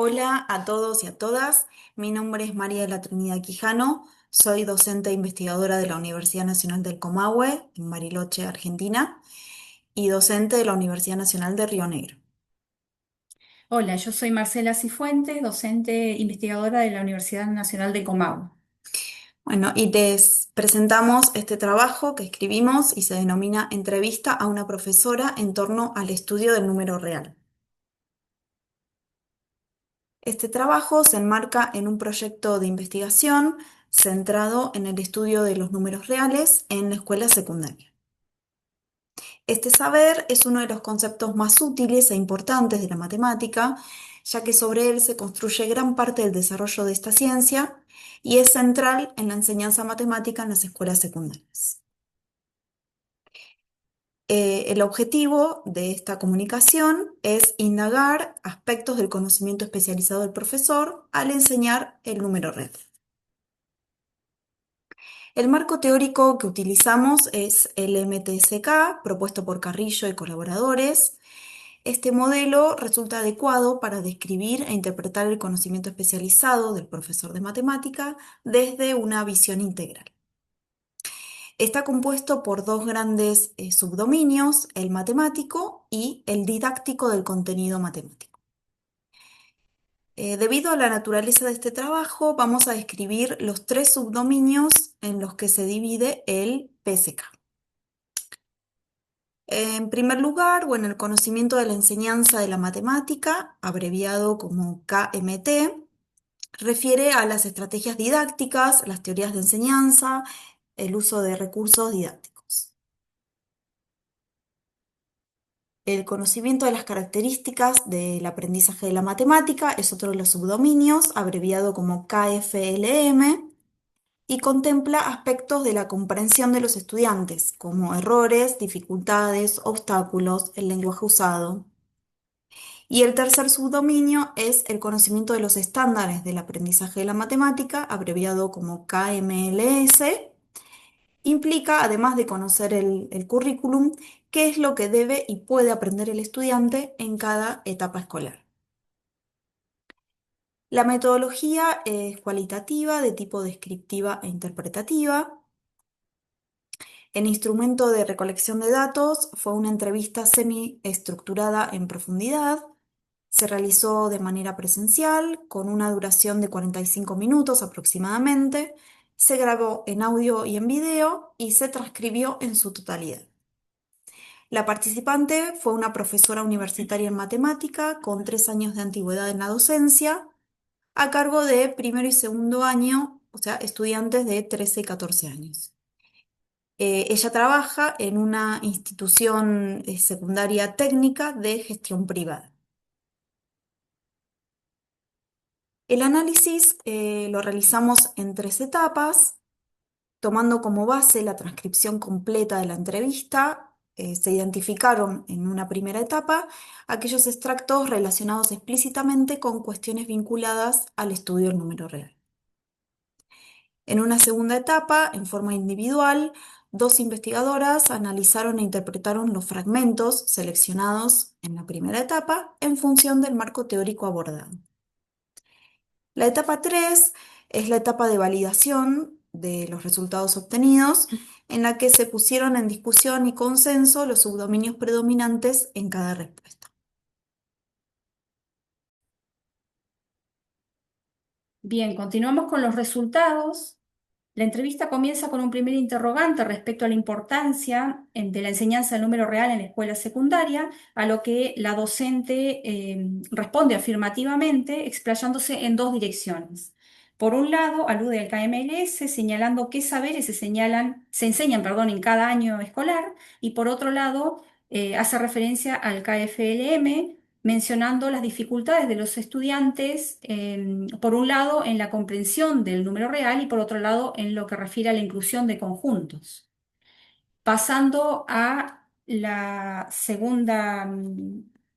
Hola a todos y a todas. Mi nombre es María de la Trinidad Quijano. Soy docente e investigadora de la Universidad Nacional del Comahue, en Bariloche, Argentina, y docente de la Universidad Nacional de Río Negro. Hola, yo soy Marcela Cifuentes, docente investigadora de la Universidad Nacional de Comahue. Bueno, y les presentamos este trabajo que escribimos y se denomina Entrevista a una profesora en torno al estudio del número real. Este trabajo se enmarca en un proyecto de investigación centrado en el estudio de los números reales en la escuela secundaria. Este saber es uno de los conceptos más útiles e importantes de la matemática, ya que sobre él se construye gran parte del desarrollo de esta ciencia y es central en la enseñanza matemática en las escuelas secundarias. El objetivo de esta comunicación es indagar aspectos del conocimiento especializado del profesor al enseñar el número real. El marco teórico que utilizamos es el MTSK, propuesto por Carrillo y colaboradores. Este modelo resulta adecuado para describir e interpretar el conocimiento especializado del profesor de matemática desde una visión integral. Está compuesto por dos grandes subdominios, el matemático y el didáctico del contenido matemático. Debido a la naturaleza de este trabajo, vamos a describir los tres subdominios en los que se divide el PSK. En primer lugar, bueno, el conocimiento de la enseñanza de la matemática, abreviado como KMT, refiere a las estrategias didácticas, las teorías de enseñanza, el uso de recursos didácticos. El conocimiento de las características del aprendizaje de la matemática es otro de los subdominios, abreviado como KFLM, y contempla aspectos de la comprensión de los estudiantes, como errores, dificultades, obstáculos, el lenguaje usado. Y el tercer subdominio es el conocimiento de los estándares del aprendizaje de la matemática, abreviado como KMLS. Implica, además de conocer el currículum, qué es lo que debe y puede aprender el estudiante en cada etapa escolar. La metodología es cualitativa, de tipo descriptiva e interpretativa. El instrumento de recolección de datos fue una entrevista semi-estructurada en profundidad. Se realizó de manera presencial, con una duración de 45 minutos aproximadamente. Se grabó en audio y en video y se transcribió en su totalidad. La participante fue una profesora universitaria en matemática con 3 años de antigüedad en la docencia, a cargo de primero y segundo año, o sea, estudiantes de 13 y 14 años. Ella trabaja en una institución secundaria técnica de gestión privada. El análisis lo realizamos en 3 etapas, tomando como base la transcripción completa de la entrevista. Se identificaron en una primera etapa aquellos extractos relacionados explícitamente con cuestiones vinculadas al estudio del número real. En una segunda etapa, en forma individual, dos investigadoras analizaron e interpretaron los fragmentos seleccionados en la primera etapa en función del marco teórico abordado. La etapa 3 es la etapa de validación de los resultados obtenidos, en la que se pusieron en discusión y consenso los subdominios predominantes en cada respuesta. Bien, continuamos con los resultados. La entrevista comienza con un primer interrogante respecto a la importancia de la enseñanza del número real en la escuela secundaria, a lo que la docente responde afirmativamente, explayándose en dos direcciones. Por un lado, alude al KMLS, señalando qué saberes se enseñan, perdón, en cada año escolar, y por otro lado, hace referencia al KFLM, mencionando las dificultades de los estudiantes, por un lado en la comprensión del número real y por otro lado en lo que refiere a la inclusión de conjuntos. Pasando a la segunda,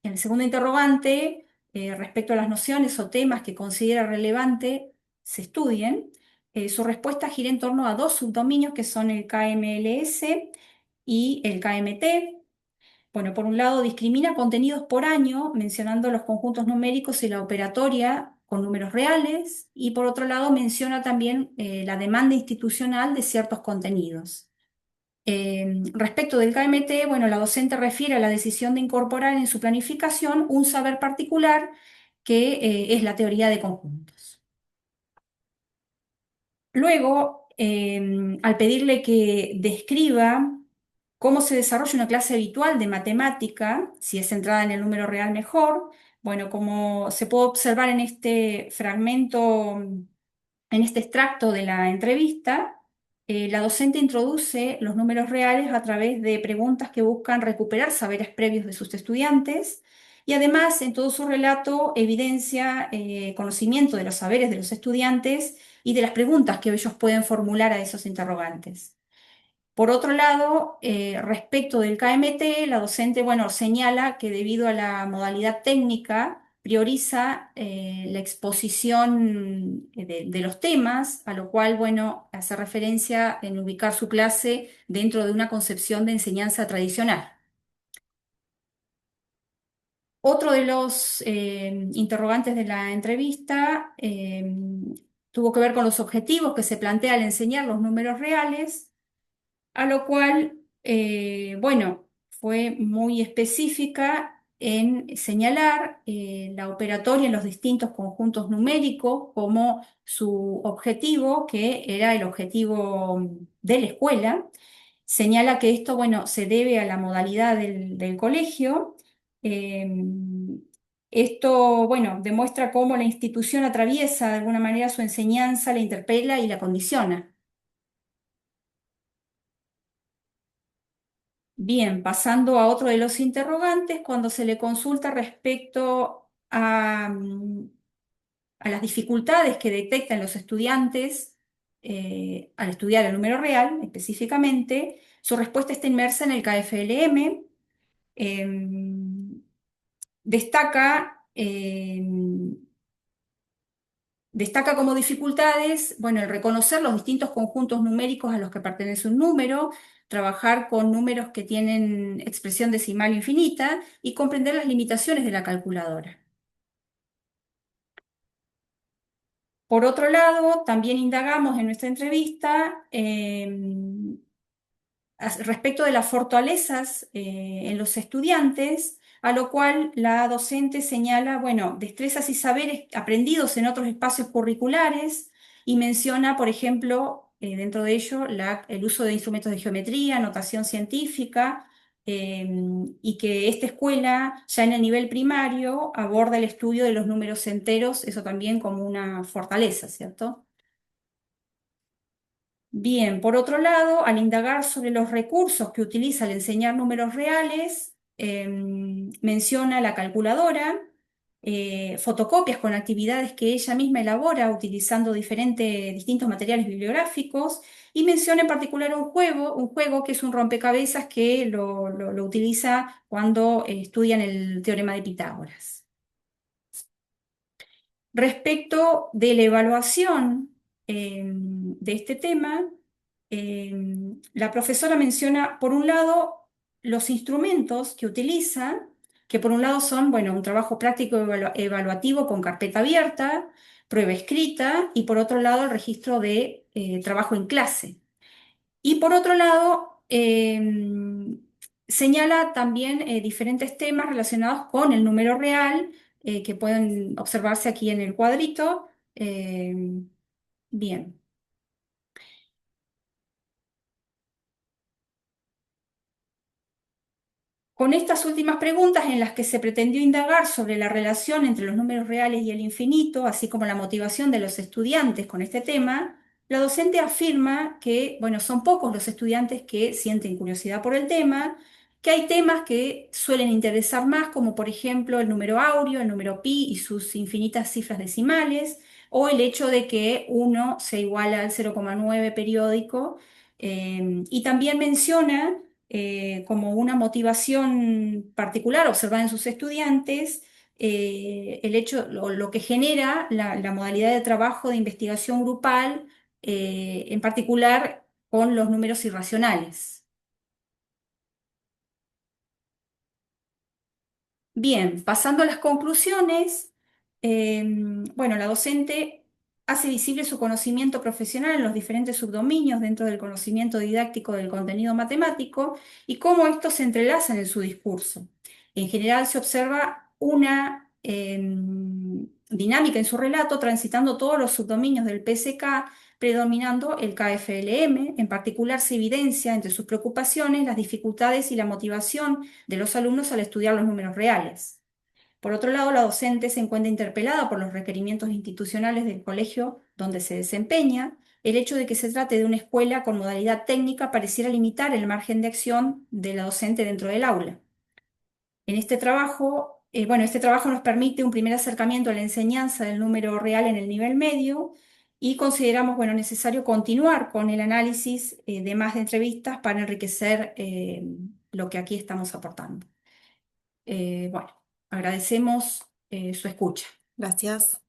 el segundo interrogante, respecto a las nociones o temas que considera relevante se estudien, su respuesta gira en torno a dos subdominios que son el KMLS y el KMT. Bueno, por un lado discrimina contenidos por año, mencionando los conjuntos numéricos y la operatoria con números reales, y por otro lado menciona también la demanda institucional de ciertos contenidos. Respecto del KMT, bueno, la docente refiere a la decisión de incorporar en su planificación un saber particular que es la teoría de conjuntos. Luego, al pedirle que describa cómo se desarrolla una clase habitual de matemática, si es centrada en el número real mejor, bueno, como se puede observar en este fragmento, en este extracto de la entrevista, la docente introduce los números reales a través de preguntas que buscan recuperar saberes previos de sus estudiantes y además en todo su relato evidencia conocimiento de los saberes de los estudiantes y de las preguntas que ellos pueden formular a esos interrogantes. Por otro lado, respecto del KMT, la docente, bueno, señala que debido a la modalidad técnica, prioriza la exposición de los temas, a lo cual, bueno, hace referencia en ubicar su clase dentro de una concepción de enseñanza tradicional. Otro de los interrogantes de la entrevista tuvo que ver con los objetivos que se plantea al enseñar los números reales, a lo cual, bueno, fue muy específica en señalar la operatoria en los distintos conjuntos numéricos como su objetivo, que era el objetivo de la escuela. Señala que esto, bueno, se debe a la modalidad del colegio. Eh, Esto, bueno, demuestra cómo la institución atraviesa de alguna manera su enseñanza, la interpela y la condiciona. Bien, pasando a otro de los interrogantes, cuando se le consulta respecto a las dificultades que detectan los estudiantes al estudiar el número real, específicamente, su respuesta está inmersa en el KFLM. Destaca Destaca como dificultades, bueno, el reconocer los distintos conjuntos numéricos a los que pertenece un número, trabajar con números que tienen expresión decimal infinita y comprender las limitaciones de la calculadora. Por otro lado, también indagamos en nuestra entrevista respecto de las fortalezas en los estudiantes, a lo cual la docente señala, bueno, destrezas y saberes aprendidos en otros espacios curriculares y menciona, por ejemplo, dentro de ello, el uso de instrumentos de geometría, notación científica, eh, y que esta escuela, ya en el nivel primario, aborda el estudio de los números enteros, eso también como una fortaleza, ¿cierto? Bien, por otro lado, al indagar sobre los recursos que utiliza al enseñar números reales, menciona la calculadora, fotocopias con actividades que ella misma elabora utilizando distintos materiales bibliográficos y menciona en particular un juego que es un rompecabezas que lo utiliza cuando estudian el teorema de Pitágoras. Respecto de la evaluación de este tema, la profesora menciona, por un lado, los instrumentos que utiliza, que por un lado son, bueno, un trabajo práctico evaluativo con carpeta abierta, prueba escrita, y por otro lado, el registro de trabajo en clase. Y por otro lado, señala también diferentes temas relacionados con el número real que pueden observarse aquí en el cuadrito. Bien. Con estas últimas preguntas en las que se pretendió indagar sobre la relación entre los números reales y el infinito, así como la motivación de los estudiantes con este tema, la docente afirma que, bueno, son pocos los estudiantes que sienten curiosidad por el tema, que hay temas que suelen interesar más, como por ejemplo el número áureo, el número pi y sus infinitas cifras decimales, o el hecho de que uno se iguala al 0,9 periódico, y también menciona como una motivación particular observada en sus estudiantes, el hecho, lo que genera la modalidad de trabajo de investigación grupal, en particular con los números irracionales. Bien, pasando a las conclusiones, bueno, la docente hace visible su conocimiento profesional en los diferentes subdominios dentro del conocimiento didáctico del contenido matemático y cómo estos se entrelazan en su discurso. En general se observa una dinámica en su relato transitando todos los subdominios del PSK, predominando el KFLM. En particular se evidencia entre sus preocupaciones las dificultades y la motivación de los alumnos al estudiar los números reales. Por otro lado, la docente se encuentra interpelada por los requerimientos institucionales del colegio donde se desempeña. El hecho de que se trate de una escuela con modalidad técnica pareciera limitar el margen de acción de la docente dentro del aula. En este trabajo, este trabajo nos permite un primer acercamiento a la enseñanza del número real en el nivel medio y consideramos, bueno, necesario continuar con el análisis de más de entrevistas para enriquecer lo que aquí estamos aportando. Bueno, agradecemos su escucha. Gracias.